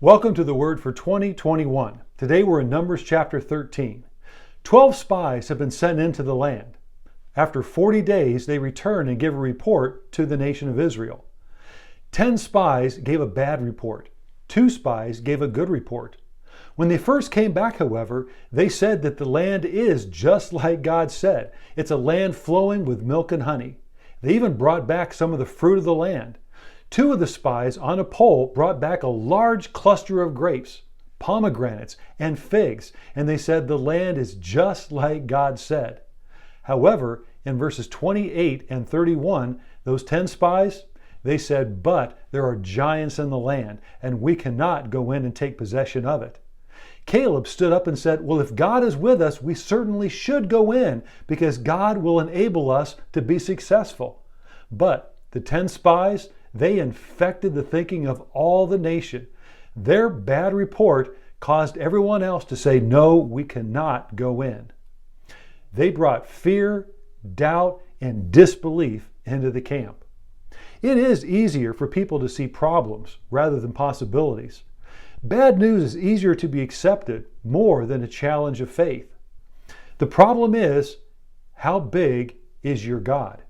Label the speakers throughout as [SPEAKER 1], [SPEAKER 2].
[SPEAKER 1] Welcome to the Word for 2021. Today we're in Numbers chapter 13. 12 spies have been sent into the land. After 40 days, they return and give a report to the nation of Israel. 10 spies gave a bad report. 2 spies gave a good report. When they first came back, however, they said that the land is just like God said. It's a land flowing with milk and honey. They even brought back some of the fruit of the land. 2 of the spies on a pole brought back a large cluster of grapes, pomegranates, and figs, and they said the land is just like God said. However, in verses 28 and 31, those 10 spies, they said, "But there are giants in the land, and we cannot go in and take possession of it." Caleb stood up and said, "Well, if God is with us, we certainly should go in, because God will enable us to be successful." But the 10 spies, they infected the thinking of all the nation. Their bad report caused everyone else to say, "No, we cannot go in." They brought fear, doubt, and disbelief into the camp. It is easier for people to see problems rather than possibilities. Bad news is easier to be accepted more than a challenge of faith. The problem is, how big is your God?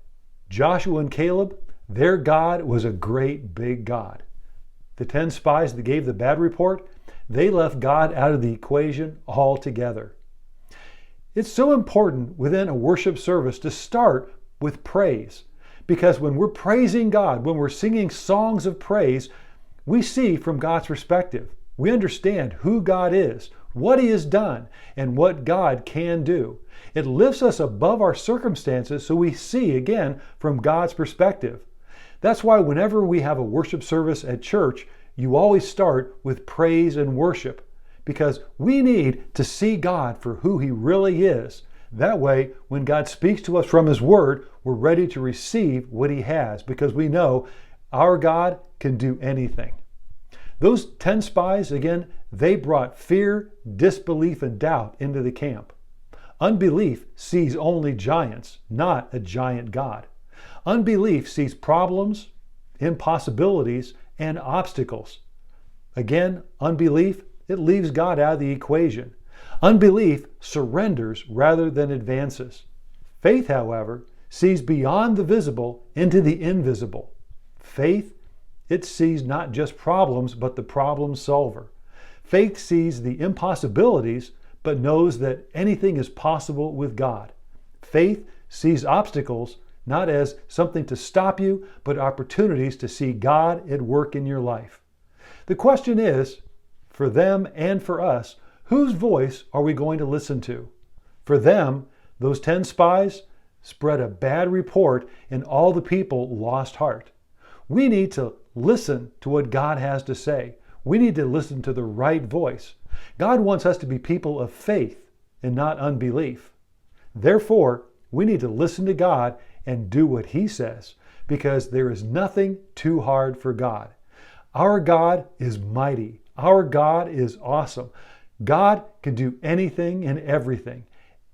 [SPEAKER 1] Joshua and Caleb, their God was a great big God. The 10 spies that gave the bad report, they left God out of the equation altogether. It's so important within a worship service to start with praise, because when we're praising God, when we're singing songs of praise, we see from God's perspective. We understand who God is, what He has done, and what God can do. It lifts us above our circumstances so we see again from God's perspective. That's why whenever we have a worship service at church, you always start with praise and worship, because we need to see God for who He really is. That way, when God speaks to us from His Word, we're ready to receive what He has, because we know our God can do anything. Those 10 spies, again, they brought fear, disbelief, and doubt into the camp. Unbelief sees only giants, not a giant God. Unbelief sees problems, impossibilities, and obstacles. Again, unbelief, it leaves God out of the equation. Unbelief surrenders rather than advances. Faith, however, sees beyond the visible into the invisible. Faith, it sees not just problems, but the problem solver. Faith sees the impossibilities, but knows that anything is possible with God. Faith sees obstacles not as something to stop you, but opportunities to see God at work in your life. The question is, for them and for us, whose voice are we going to listen to? For them, those 10 spies spread a bad report and all the people lost heart. We need to listen to what God has to say. We need to listen to the right voice. God wants us to be people of faith and not unbelief. Therefore, we need to listen to God and do what He says, because there is nothing too hard for God. Our God is mighty. Our God is awesome. God can do anything and everything.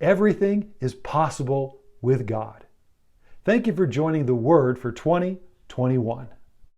[SPEAKER 1] Everything is possible with God. Thank you for joining the Word for 2021.